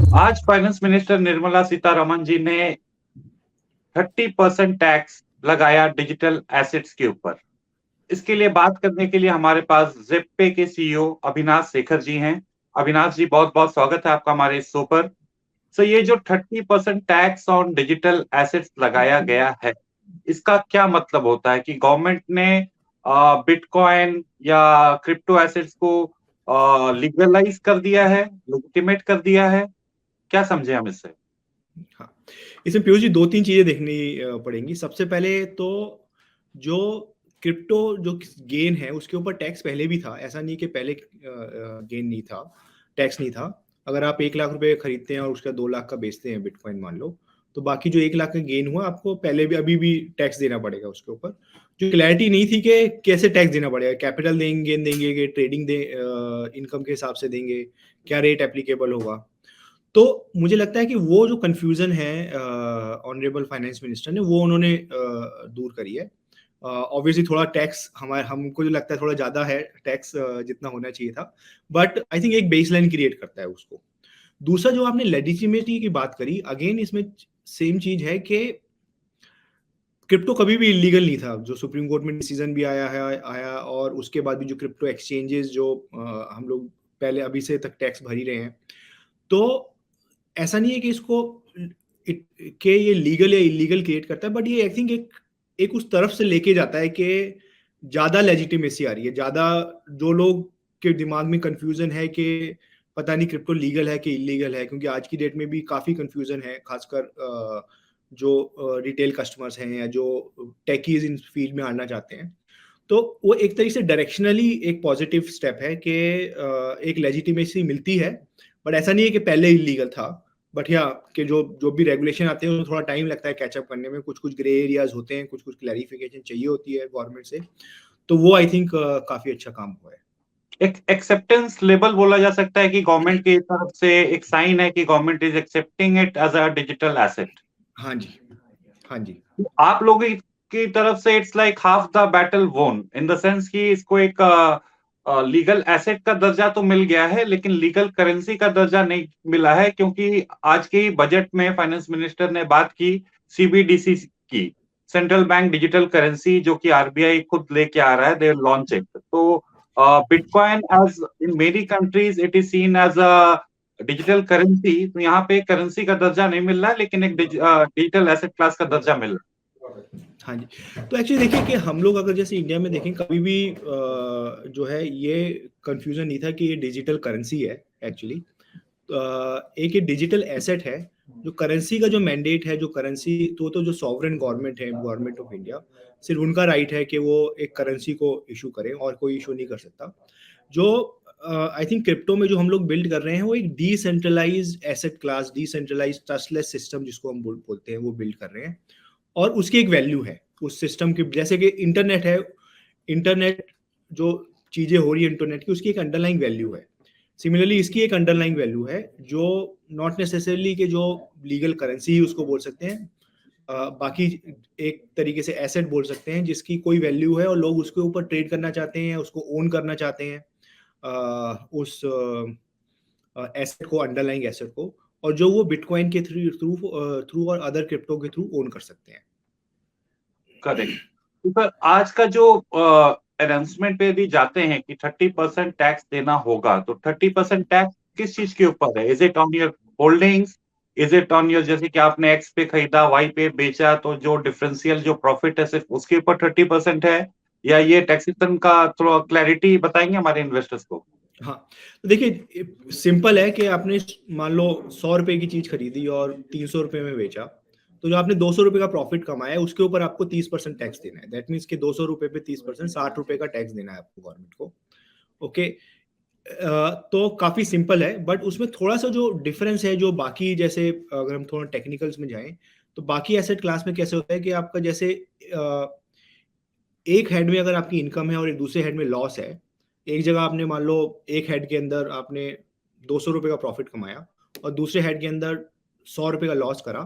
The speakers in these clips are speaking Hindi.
आज फाइनेंस मिनिस्टर निर्मला सीतारमण जी ने 30% टैक्स लगाया डिजिटल एसेट्स के ऊपर। इसके लिए बात करने के लिए हमारे पास ज़ेप्पे के सीईओ अविनाश शेखर जी हैं। अविनाश जी, बहुत बहुत स्वागत है आपका हमारे इस शो पर। सो ये जो 30% टैक्स ऑन डिजिटल एसेट्स लगाया गया है, इसका क्या मतलब होता है कि गवर्नमेंट ने बिटकॉइन या क्रिप्टो एसेट्स को लीगलाइज कर दिया है, लेजिटिमेट कर दिया है? क्या समझे हम इससे? हाँ, इसमें पीयूष जी 2-3 चीज़ें देखनी पड़ेंगी। सबसे पहले तो जो क्रिप्टो जो गेन है उसके ऊपर टैक्स पहले भी था। ऐसा नहीं कि पहले गेन नहीं था, टैक्स नहीं था। अगर आप 1 लाख रुपए खरीदते हैं और उसका 2 लाख का बेचते हैं बिटकॉइन मान लो, तो बाकी जो 1 लाख का गेन हुआ आपको पहले भी अभी भी टैक्स देना पड़ेगा उसके ऊपर। जो क्लैरिटी नहीं थी कि कैसे टैक्स देना पड़ेगा, कैपिटल देंगे देंगे कि ट्रेडिंग इनकम के हिसाब से देंगे, क्या रेट एप्लीकेबल होगा। तो मुझे लगता है कि वो जो कन्फ्यूज़न है ऑनरेबल फाइनेंस मिनिस्टर ने वो उन्होंने दूर करी है। ऑब्वियसली थोड़ा टैक्स हमारे हमको जो लगता है थोड़ा ज़्यादा है टैक्स जितना होना चाहिए था, बट आई थिंक एक बेसलाइन क्रिएट करता है उसको। दूसरा जो आपने लेजिटिमेसी की बात करी, अगेन इसमें सेम चीज़ है कि क्रिप्टो कभी भी इलीगल नहीं था। जो सुप्रीम कोर्ट में डिसीजन भी आया और उसके बाद भी जो क्रिप्टो एक्सचेंजेस जो हम लोग पहले अभी से तक टैक्स भर ही रहे हैं। तो ऐसा नहीं है कि इसको कि ये लीगल या इलीगल क्रिएट करता है, बट ये आई थिंक एक एक उस तरफ से लेके जाता है कि ज़्यादा लेजिटिमेसी आ रही है। ज़्यादा जो लोग के दिमाग में कंफ्यूजन है कि पता नहीं क्रिप्टो लीगल है कि इलीगल है, क्योंकि आज की डेट में भी काफ़ी कंफ्यूजन है, खासकर जो रिटेल कस्टमर्स हैं या जो टेकीज इन फील्ड में आना चाहते हैं। तो वो एक तरीके से डायरेक्शनली एक पॉजिटिव स्टेप है कि एक लेजिटिमेसी मिलती है, बट ऐसा नहीं है कि पहले इलीगल था। बट या कि जो जो भी रेगुलेशन आते हैं उसमें थोड़ा टाइम लगता है कैचअप करने में, कुछ कुछ ग्रे एरियाज होते हैं, कुछ कुछ क्लैरिफिकेशन चाहिए होती है गवर्नमेंट से। तो वो आई थिंक काफी अच्छा काम हुआ है। एक एक्सेप्टेंस लेवल बोला जा सकता है कि गवर्नमेंट की तरफ से एक साइन है कि government is accepting it as a digital asset. हाँ जी, हाँ जी, आप लोगों की तरफ से it's like half the battle won, in the sense कि इसको एक लीगल एसेट का दर्जा तो मिल गया है, लेकिन लीगल करेंसी का दर्जा नहीं मिला है, क्योंकि आज के बजट में फाइनेंस मिनिस्टर ने बात की सीबीडीसी की, सेंट्रल बैंक डिजिटल करेंसी, जो कि आरबीआई खुद लेके आ रहा है, दे लॉन्च इट। तो bitcoin as in many countries it is seen as a digital currency, तो यहाँ पे करेंसी का दर्जा नहीं मिल रहा है, लेकिन एक डिजिटल एसेट क्लास का दर्जा मिल रहा हाँ जी। तो एक्चुअली देखिए कि हम लोग अगर जैसे इंडिया में देखें, कभी भी जो है ये कंफ्यूजन नहीं था कि ये डिजिटल करेंसी है एक्चुअली। एक ये डिजिटल एसेट है। जो करेंसी का जो मैंडेट है, जो करेंसी तो जो सॉवरेन गवर्नमेंट है, गवर्नमेंट ऑफ इंडिया, सिर्फ उनका राइट है कि वो एक करेंसी को इशू करें और कोई इशू नहीं कर सकता। जो आई थिंक क्रिप्टो में जो हम लोग बिल्ड कर रहे हैं वो एक decentralised asset class, decentralised trustless system जिसको हम बोलते हैं, वो बिल्ड कर रहे हैं। और उसकी एक वैल्यू है उस सिस्टम की, जैसे कि इंटरनेट है। इंटरनेट जो चीजें हो रही है इंटरनेट की, उसकी एक अंडरलाइंग वैल्यू है। सिमिलरली इसकी एक अंडरलाइंग वैल्यू है जो नॉट नेसेसरली कि जो लीगल करेंसी ही उसको बोल सकते हैं। बाकी एक तरीके से एसेट बोल सकते हैं जिसकी कोई वैल्यू है और लोग उसके ऊपर ट्रेड करना चाहते हैं, उसको ओन करना चाहते हैं, उस एसेट को, अंडरलाइंग एसेट को, और जो वो बिटकॉइन के थ्रू थ्रू थ्रू और अदर क्रिप्टो के थ्रू ओन कर सकते हैं। है। करेक्ट। तो सर, आज का जो अनाउंसमेंट पे भी जाते हैं कि 30% टैक्स देना होगा, तो 30% टैक्स किस चीज के ऊपर है? Is it on your holdings? Is it on your, जैसे कि आपने एक्स पे खरीदा, वाई पे बेचा, तो जो डिफरेंशियल जो प्रॉफिट है सिर्फ उसके ऊपर 30% है? या ये टैक्सेशन का थोड़ा क्लैरिटी बताएंगे हमारे इन्वेस्टर्स को? हाँ, तो देखिए सिंपल है कि आपने मान लो 100 रुपए की चीज खरीदी और 300 रुपए में बेचा, तो जो आपने 200 रुपए का प्रॉफिट कमाया है उसके ऊपर आपको 30% टैक्स देना है। दैट मीन्स कि 200 रुपए पे 30%, 60 रुपए का टैक्स देना है आपको गवर्नमेंट को। ओके। तो काफी सिंपल है, बट उसमें थोड़ा सा जो डिफरेंस है, जो बाकी जैसे अगर हम थोड़ा टेक्निकल्स में जाएं, तो बाकी एसेट क्लास में कैसे होता है कि आपका जैसे एक हेड में अगर आपकी इनकम है और एक दूसरे हेड में लॉस है, एक जगह आपने मान लो एक हेड के अंदर आपने 200 रुपए का प्रॉफिट कमाया और दूसरे हेड के अंदर 100 रुपए का लॉस करा,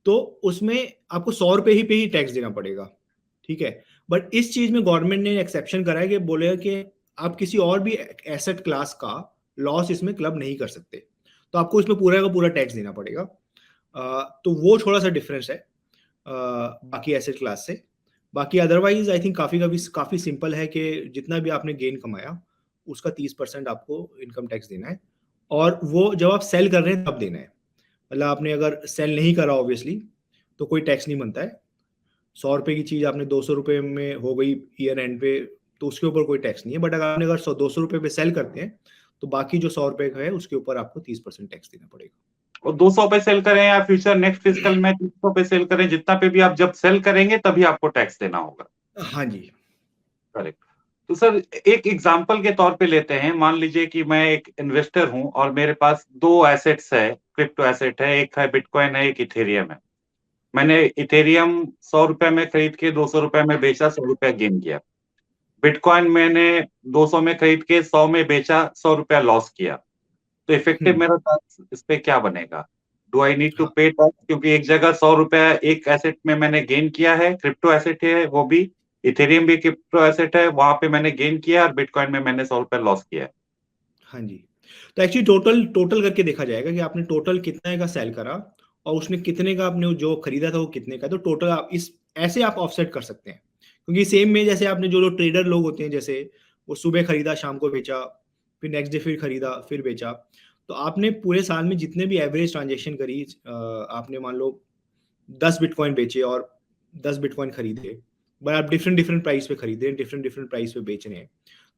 तो उसमें आपको 100 रुपए ही पे ही टैक्स देना पड़ेगा। ठीक है। बट इस चीज में गवर्नमेंट ने एक्सेप्शन करा है कि बोलेगा कि आप किसी और भी एसेट क्लास का लॉस इसमें क्लब नहीं कर सकते। तो आपको इसमें पूरा का पूरा टैक्स देना पड़ेगा। तो वो थोड़ा सा डिफरेंस है बाकी एसेट क्लास से। बाकी अदरवाइज आई थिंक काफ़ी सिंपल है कि जितना भी आपने गेन कमाया उसका 30% आपको इनकम टैक्स देना है, और वो जब आप सेल कर रहे हैं तब देना है। मतलब आपने अगर सेल नहीं करा ऑब्वियसली तो कोई टैक्स नहीं बनता है। 100 रुपए की चीज़ आपने 200 रुपए में हो गई ईयर एंड पे, तो उसके ऊपर कोई टैक्स नहीं है। बट अगर आपने अगर 200 रुपए पे सेल करते हैं तो बाकी जो 100 रुपए का है उसके ऊपर आपको 30% टैक्स देना पड़ेगा। और 200 पे सेल करें या फ्यूचर नेक्स्ट फिजिकल में 300 पे सेल करें, जितना पे भी आप जब सेल करेंगे तभी आपको टैक्स देना होगा। हाँ जी। करेक्ट। तो सर एक एग्जांपल के तौर पे लेते हैं, मान लीजिए कि मैं एक इन्वेस्टर हूं और मेरे पास दो एसेट्स है, क्रिप्टो एसेट है, एक है बिटकॉइन है, एक इथेरियम है। मैंने इथेरियम 100 रुपए में खरीद के 200 रुपए में बेचा, 100 रुपया गेन किया। बिटकॉइन मैंने 200 में खरीद के 100 में बेचा, 100 रुपया लॉस किया। तो इफेक्टिव हम्म। मेरा टैक्स इस पे क्या बनेगा? डू आई नीड टू हाँ पे टैक्स? क्योंकि एक जगह 100 रुपया एक एसेट में मैंने गेन किया है, क्रिप्टो एसेट है वो भी, इथेरियम भी क्रिप्टो एसेट है, वहां पे मैंने गेन किया, और बिटकॉइन में मैंने 100 रुपया लॉस किया है। हाँ जी। तो एक्चुअली टोटल टोटल करके देखा जाएगा कि आपने टोटल कितने का सेल करा और उसने कितने का आपने जो खरीदा था वो कितने का, तो टोटल आप इस ऐसे आप ऑफसेट कर सकते हैं। क्योंकि सेम में जैसे आपने जो लोग ट्रेडर लोग होते हैं, जैसे वो सुबह खरीदा शाम को बेचा, फिर नेक्स्ट डे फिर खरीदा फिर बेचा, तो आपने पूरे साल में जितने भी एवरेज ट्रांजेक्शन करी, आपने मान लो 10 बिटकॉइन बेचे और 10 बिटकॉइन खरीदे, बट आप डिफरेंट डिफरेंट प्राइस पे खरीदे, डिफरेंट डिफरेंट प्राइस पे बेच रहे हैं,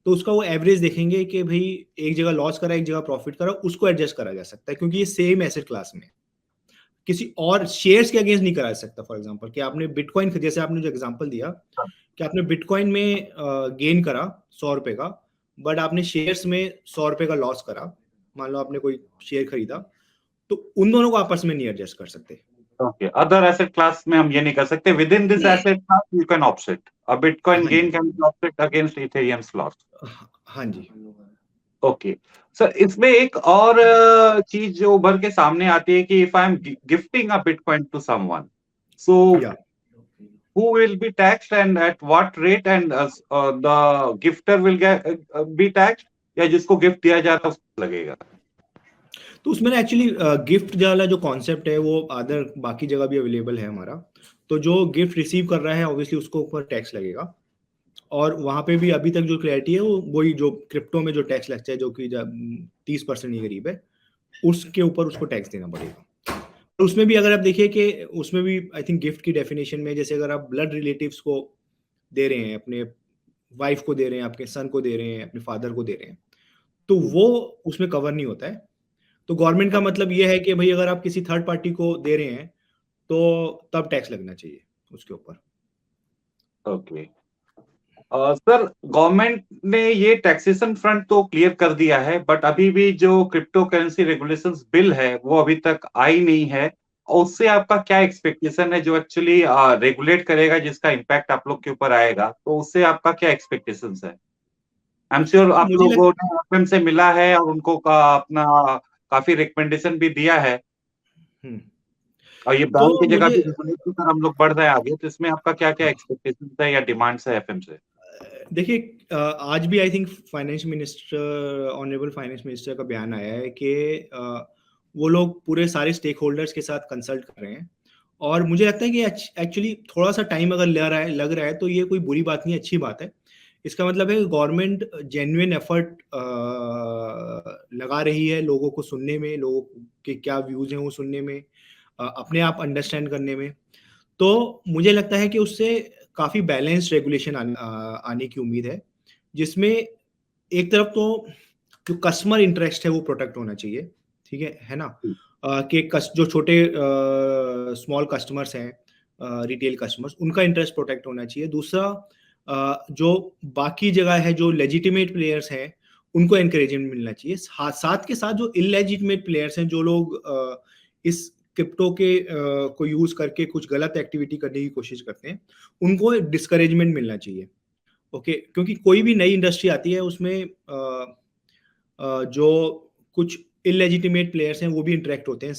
तो उसका वो एवरेज देखेंगे कि भाई एक जगह लॉस करा एक जगह प्रॉफिट करा, उसको एडजस्ट करा जा सकता है क्योंकि ये सेम एसेट क्लास में है। किसी और शेयर्स के अगेंस्ट नहीं करा जा सकता। फॉर एग्जांपल कि आपने बिटकॉइन, जैसे आपने जो एग्जांपल दिया कि आपने बिटकॉइन में गेन करा 100 रुपए का, बट आपने शेयर्स में 100 रुपए का लॉस करा, मान लो आपने कोई शेयर खरीदा, तो उन दोनों को आपस में नहीं एडजस्ट कर सकते। ओके, अदर एसेट क्लास में हम ये नहीं कर सकते, with in this asset class you can offset a bitcoin हाँ गेन जी। Can be offset against Ethereum's loss. हाँ जी। ओके सर, इसमें एक और चीज जो उभर के सामने आती है कि if I am gifting a bitcoin to someone, so या who will be taxed and at what rate, and the gifter will get be taxed, या जिसको गिफ्ट दिया जा रहा है उसको लगेगा? तो उसमें ना एक्चुअली गिफ्ट वाला जो कॉन्सेप्ट है वो अदर बाकी जगह भी अवेलेबल है हमारा। तो जो गिफ्ट रिसीव कर रहा है ऑब्वियसली उसको ऊपर टैक्स लगेगा, और वहां पे भी अभी तक जो क्लैरिटी है वो वही जो क्रिप्टो में जो टैक्स लगता है जो कि 30% के करीब है, उसके ऊपर उसको टैक्स देना पड़ेगा। तो उसमें भी अगर आप देखिए कि उसमें भी आई थिंक गिफ्ट की डेफिनेशन में, जैसे अगर आप ब्लड रिलेटिव्स को दे रहे हैं, अपने वाइफ को दे रहे हैं, आपके सन को दे रहे हैं, अपने फादर को दे रहे हैं, तो वो उसमें कवर नहीं होता है। तो गवर्नमेंट का मतलब ये है कि भाई अगर आप किसी थर्ड पार्टी को दे रहे हैं तो तब टैक्स लगना चाहिए उसके ऊपर। ओके सर, गवर्नमेंट ने ये टैक्सेशन फ्रंट तो क्लियर कर दिया है, बट अभी भी जो क्रिप्टो करेंसी रेगुलेशंस बिल है वो अभी तक आई नहीं है। और उससे आपका क्या एक्सपेक्टेशन है, जो एक्चुअली रेगुलेट करेगा, जिसका इम्पैक्ट आप लोग के ऊपर आएगा, तो उससे आपका क्या एक्सपेक्टेशंस है? आई एम श्योर आप मुझे लग लोगों ने एफएम से मिला है और उनको अपना काफी रिकमेंडेशन भी दिया है, हम्म, और ये तो बैन की जगह मुझे भी रेगुलेट की तरफ हम लोग बढ़ रहे हैं आगे, तो इसमें आपका क्या क्या एक्सपेक्टेशन है या डिमांड्स है एफएम से? देखिए आज भी I think finance minister, honourable finance minister का बयान आया है कि वो लोग पूरे सारे स्टेक होल्डर्स के साथ कंसल्ट कर रहे हैं, और मुझे लगता है कि एक्चुअली थोड़ा सा टाइम अगर लग रहा है तो ये कोई बुरी बात नहीं, अच्छी बात है। इसका मतलब है गवर्नमेंट जेन्युइन एफर्ट लगा रही है लोगों को सुनने में, लोगों के क्या व्यूज हैं वो सुनने में, अपने आप अंडरस्टैंड करने में। तो मुझे लगता है कि उससे काफ़ी बैलेंस्ड रेगुलेशन आने की उम्मीद है, जिसमें एक तरफ तो जो कस्टमर इंटरेस्ट है वो प्रोटेक्ट होना चाहिए, ठीक है ना? कि जो छोटे स्मॉल कस्टमर्स हैं, रिटेल कस्टमर्स, उनका इंटरेस्ट प्रोटेक्ट होना चाहिए। दूसरा जो बाकी जगह है, जो लेजिटिमेट प्लेयर्स हैं, उनको एनकरेजमेंट मिलना चाहिए। साथ के साथ जो इलेजिटिमेट प्लेयर्स हैं, जो लोग इस क्रिप्टो के को यूज करके कुछ गलत एक्टिविटी करने की कोशिश करते हैं, उनको डिस्करेजमेंट मिलना चाहिए। ओके, क्योंकि कोई भी नई इंडस्ट्री आती है उसमें जो कुछ इलेजिटिमेट प्लेयर्स हैं वो भी इंटरेक्ट होते हैं।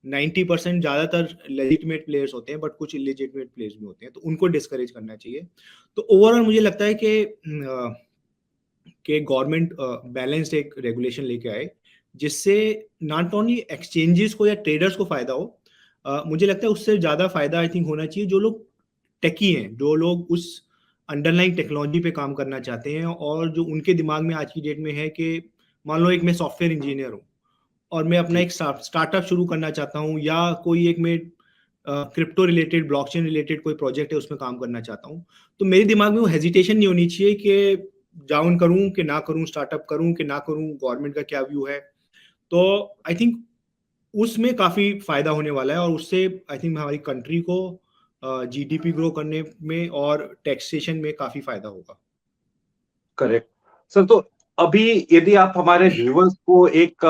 90% ज़्यादातर लेजिटिमेट प्लेयर्स होते हैं, बट कुछ इलेजिटिमेट प्लेयर्स भी होते हैं, तो उनको डिस्करेज करना चाहिए। तो ओवरऑल मुझे लगता है कि गवर्नमेंट बैलेंस्ड एक रेगुलेशन लेके आए, जिससे नॉट ओनली एक्सचेंजेस को या ट्रेडर्स को फायदा हो, मुझे लगता है उससे ज़्यादा फायदा आई थिंक होना चाहिए जो लोग टेकी हैं, जो लोग उस अंडरलाइंग टेक्नोलॉजी पे काम करना चाहते हैं, और जो उनके दिमाग में आज की डेट में है कि मान लो एक मैं सॉफ्टवेयर इंजीनियर हूँ और मैं अपना जी एक स्टार्टअप शुरू करना चाहता हूँ, या कोई एक मैं क्रिप्टो रिलेटेड, ब्लॉकचेन रिलेटेड कोई प्रोजेक्ट है उसमें काम करना चाहता हूँ, तो मेरे दिमाग में वो हेजिटेशन नहीं होनी चाहिए कि डाउन करूँ कि ना करूँ, स्टार्टअप करूँ कि ना करूँ, गवर्नमेंट का क्या व्यू है। तो आई थिंक उसमें काफ़ी फायदा होने वाला है, और उससे आई थिंक हमारी कंट्री को जीडीपी ग्रो करने में और टैक्सेशन में काफ़ी फायदा होगा। Correct sir. तो अभी यदि आप हमारे व्यूवर्स को एक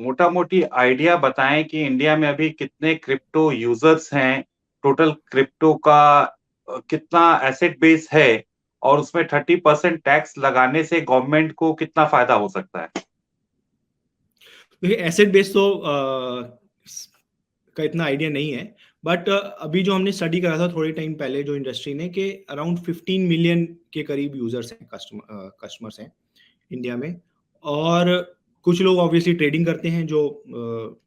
मोटा मोटी आइडिया बताएं कि इंडिया में अभी कितने क्रिप्टो यूजर्स हैं, टोटल क्रिप्टो का कितना एसेट बेस है, और उसमें 30% टैक्स लगाने से गवर्नमेंट को कितना फायदा हो सकता है। देखिए एसेट बेस तो का इतना आइडिया नहीं है, बट अभी जो हमने स्टडी करा था थोड़े टाइम पहले जो इंडस्ट्री ने, कि अराउंड 15 मिलियन के करीब यूजर्स हैं, कस्टमर्स हैं इंडिया में। और कुछ लोग ऑब्वियसली ट्रेडिंग करते हैं, जो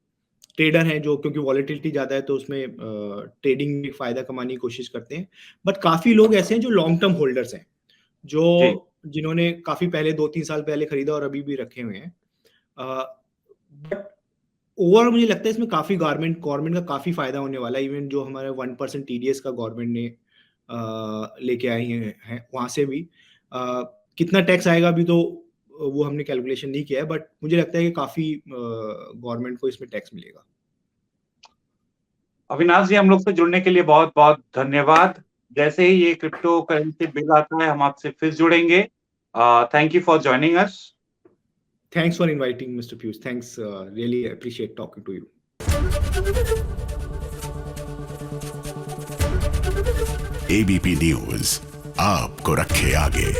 ट्रेडर हैं, जो क्योंकि वॉलेटिलिटी ज़्यादा है तो उसमें ट्रेडिंग में फ़ायदा कमाने की कोशिश करते हैं। बट काफ़ी लोग ऐसे हैं जो लॉन्ग टर्म होल्डर्स हैं, जो जी जिन्होंने काफ़ी पहले 2-3 साल पहले खरीदा और अभी भी रखे हुए हैं। बट ओवरऑल मुझे लगता है इसमें काफ़ी गवर्नमेंट का काफ़ी फ़ायदा होने वाला है। इवन जो हमारे 1% टीडीएस का गवर्नमेंट ने लेके आई हैं वहाँ से भी कितना टैक्स आएगा अभी तो वो हमने कैलकुलेशन नहीं किया है, बट मुझे लगता है कि काफ़ी गवर्नमेंट को इसमें टैक्स मिलेगा। अविनाश जी, हम लोग से जुड़ने के लिए बहुत बहुत धन्यवाद। जैसे ही ये क्रिप्टो करेंसी बिल आता है हम आपसे फिर जुड़ेंगे। Thank you for joining us. Thanks for inviting, Mr. Piyush. Thanks. Really appreciate talking to you. ABP news आपको रखे आगे।